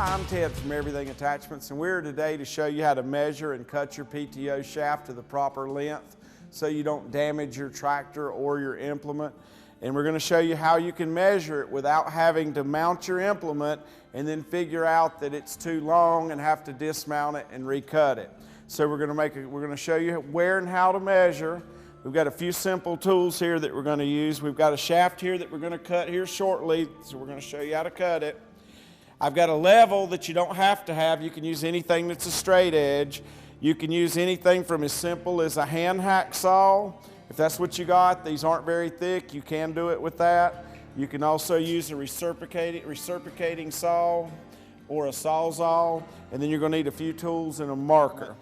Hi, I'm Ted from Everything Attachments, and we're here today to show you how to measure and cut your PTO shaft to the proper length so you don't damage your tractor or your implement. And we're going to show you how you can measure it without having to mount your implement and then figure out that it's too long and have to dismount it and recut it. So we're going to show you where and how to measure. We've got a few simple tools here that we're going to use. We've got a shaft here that we're going to cut here shortly, so we're going to show you how to cut it. I've got a level that you don't have to have. You can use anything that's a straight edge. You can use anything from as simple as a hand hacksaw. If that's what you got, these aren't very thick, you can do it with that. You can also use a reciprocating saw or a sawzall, and then you're going to need a few tools and a marker.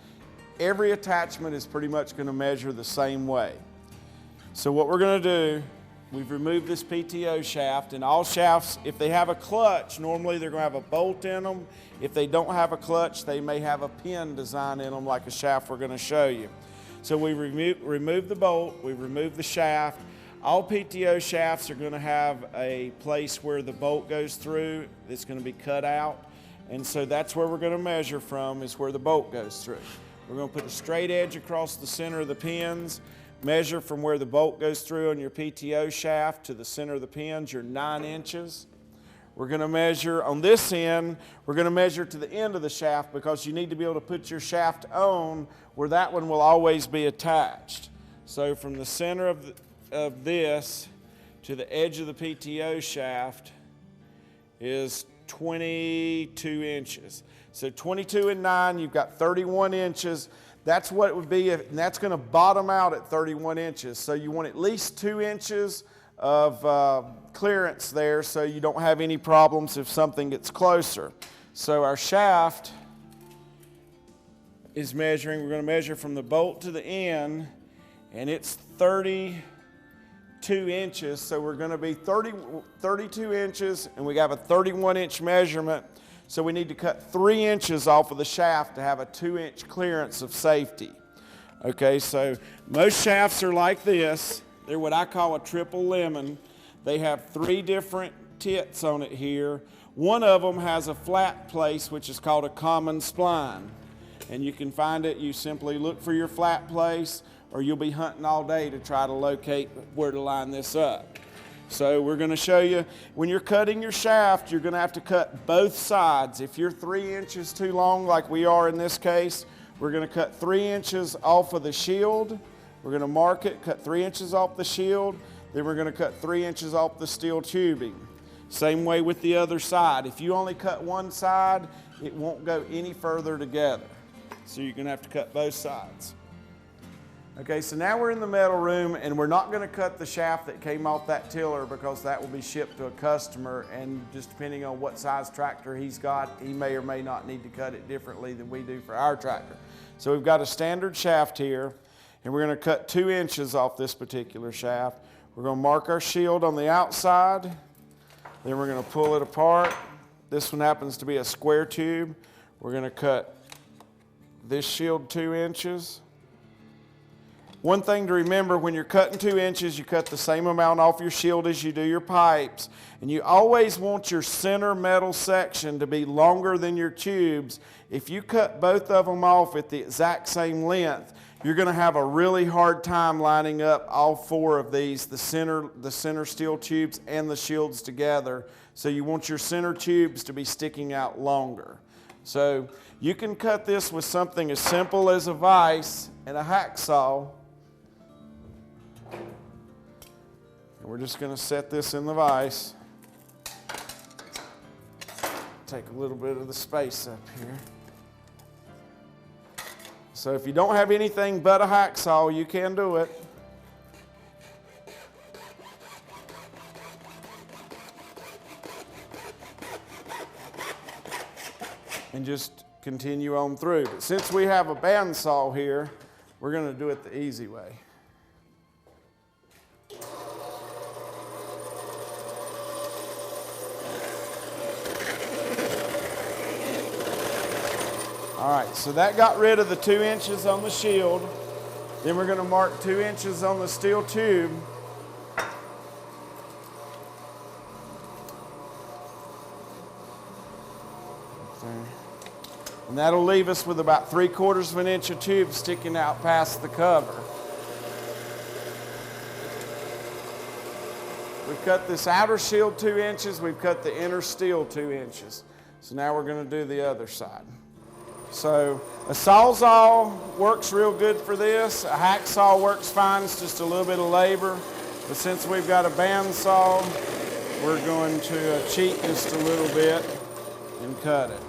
Every attachment is pretty much going to measure the same way. So what we're going to do, we've removed this PTO shaft, and all shafts, if they have a clutch, normally they're going to have a bolt in them. If they don't have a clutch, they may have a pin design in them like a shaft we're going to show you. So we remove the bolt, we remove the shaft. All PTO shafts are going to have a place where the bolt goes through that's going to be cut out. And so that's where we're going to measure from, is where the bolt goes through. We're going to put a straight edge across the center of the pins. Measure from where the bolt goes through on your PTO shaft to the center of the pins, you're 9 inches. We're going to measure on this end, we're going to measure to the end of the shaft because you need to be able to put your shaft on where that one will always be attached. So from the center of this to the edge of the PTO shaft is 22 inches. So 22 and 9, you've got 31 inches. That's what it would be, and that's going to bottom out at 31 inches. So you want at least 2 inches of clearance there so you don't have any problems if something gets closer. So our shaft is measuring, we're going to measure from the bolt to the end, and it's 32 inches. So we're going to be 32 inches, and we have a 31-inch measurement. So we need to cut 3 inches off of the shaft to have a 2-inch clearance of safety. Okay, so most shafts are like this. They're what I call a triple lemon. They have 3 different tits on it here. One of them has a flat place, which is called a common spline. And you can find it, you simply look for your flat place, or you'll be hunting all day to try to locate where to line this up. So we're going to show you, when you're cutting your shaft, you're going to have to cut both sides. If you're 3 inches too long, like we are in this case, we're going to cut 3 inches off of the shield. We're going to mark it, cut 3 inches off the shield. Then we're going to cut 3 inches off the steel tubing. Same way with the other side. If you only cut one side, it won't go any further together. So you're going to have to cut both sides. Okay, so now we're in the metal room, and we're not going to cut the shaft that came off that tiller because that will be shipped to a customer, and just depending on what size tractor he's got, he may or may not need to cut it differently than we do for our tractor. So we've got a standard shaft here, and we're going to cut 2 inches off this particular shaft. We're going to mark our shield on the outside, then we're going to pull it apart. This one happens to be a square tube. We're going to cut this shield 2 inches. One thing to remember, when you're cutting 2 inches, you cut the same amount off your shield as you do your pipes. And you always want your center metal section to be longer than your tubes. If you cut both of them off at the exact same length, you're going to have a really hard time lining up all 4 of these, the center steel tubes and the shields together. So you want your center tubes to be sticking out longer. So you can cut this with something as simple as a vise and a hacksaw. And we're just going to set this in the vise. Take a little bit of the space up here. So if you don't have anything but a hacksaw, you can do it. And just continue on through. But since we have a bandsaw here, we're going to do it the easy way. All right, so that got rid of the 2 inches on the shield. Then we're going to mark 2 inches on the steel tube. And that'll leave us with about 3/4 of an inch of tube sticking out past the cover. We've cut this outer shield 2 inches, we've cut the inner steel 2 inches. So now we're going to do the other side. So a Sawzall works real good for this. A hacksaw works fine, it's just a little bit of labor. But since we've got a bandsaw, we're going to cheat just a little bit and cut it.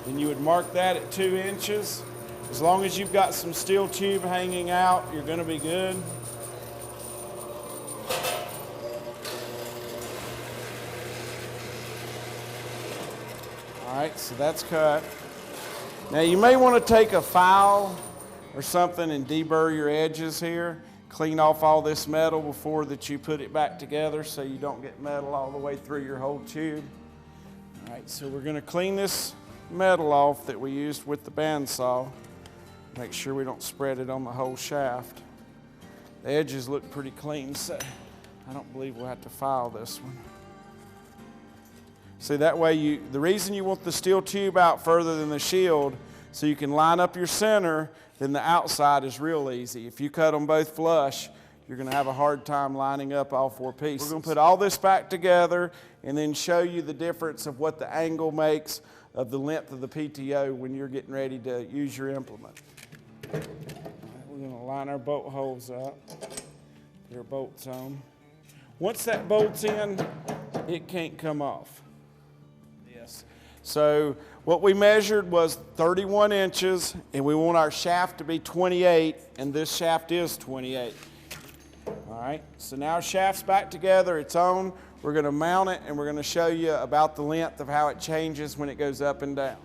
And you would mark that at 2 inches. As long as you've got some steel tube hanging out, you're going to be good. All right, so that's cut. Now you may want to take a file or something and deburr your edges here. Clean off all this metal before that you put it back together so you don't get metal all the way through your whole tube. All right, so we're going to clean this metal off that we used with the bandsaw. Make sure we don't spread it on the whole shaft. The edges look pretty clean, so I don't believe we'll have to file this one. See, that way the reason you want the steel tube out further than the shield so you can line up your center, then the outside is real easy. If you cut them both flush, you're going to have a hard time lining up all 4 pieces. We're going to put all this back together and then show you the difference of what the angle makes of the length of the PTO when you're getting ready to use your implement. We're going to line our bolt holes up. Put our bolts on. Once that bolt's in, it can't come off. So what we measured was 31 inches, and we want our shaft to be 28, and this shaft is 28. All right, so now our shaft's back together, it's on. We're going to mount it, and we're going to show you about the length of how it changes when it goes up and down.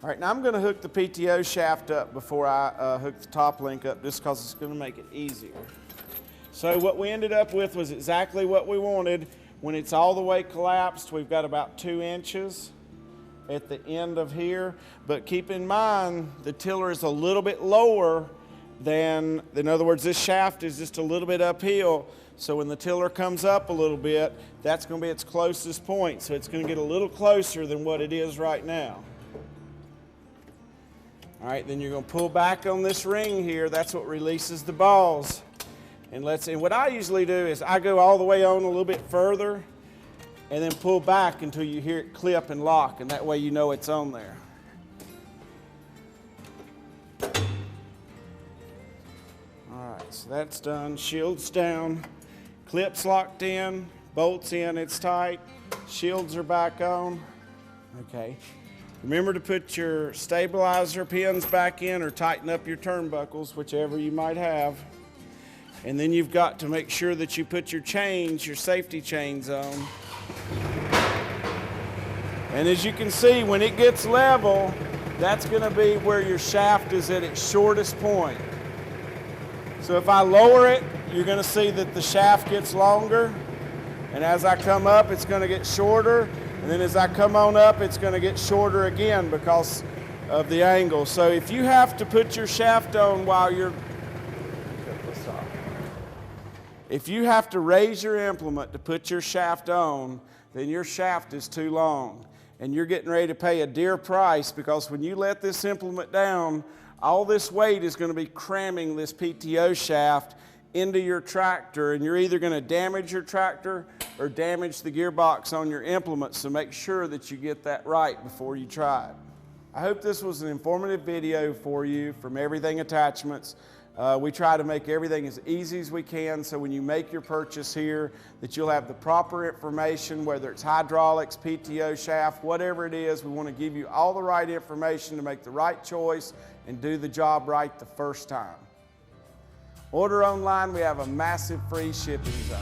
All right, now I'm going to hook the PTO shaft up before I hook the top link up, just because it's going to make it easier. So what we ended up with was exactly what we wanted. When it's all the way collapsed, we've got about 2 inches at the end of here, but keep in mind the tiller is a little bit lower than, in other words, this shaft is just a little bit uphill, so when the tiller comes up a little bit, that's going to be its closest point, so it's going to get a little closer than what it is right now. All right, then you're going to pull back on this ring here. That's what releases the balls. And what I usually do is I go all the way on a little bit further and then pull back until you hear it clip and lock, and that way you know it's on there. All right, so that's done. Shield's down, clips locked in, bolts in, it's tight, shields are back on. Okay, remember to put your stabilizer pins back in or tighten up your turnbuckles, whichever you might have. And then you've got to make sure that you put your chains, your safety chains on. And as you can see, when it gets level, that's going to be where your shaft is at its shortest point. So if I lower it, you're going to see that the shaft gets longer. And as I come up, it's going to get shorter. And then as I come on up, it's going to get shorter again because of the angle. So if you have to put your shaft on while you're... If you have to raise your implement to put your shaft on, then your shaft is too long. And you're getting ready to pay a dear price, because when you let this implement down, all this weight is going to be cramming this PTO shaft into your tractor, and you're either going to damage your tractor or damage the gearbox on your implement, so make sure that you get that right before you try it. I hope this was an informative video for you from Everything Attachments. We try to make everything as easy as we can, so when you make your purchase here that you'll have the proper information, whether it's hydraulics, PTO shaft, whatever it is. We want to give you all the right information to make the right choice and do the job right the first time. Order online, we have a massive free shipping zone.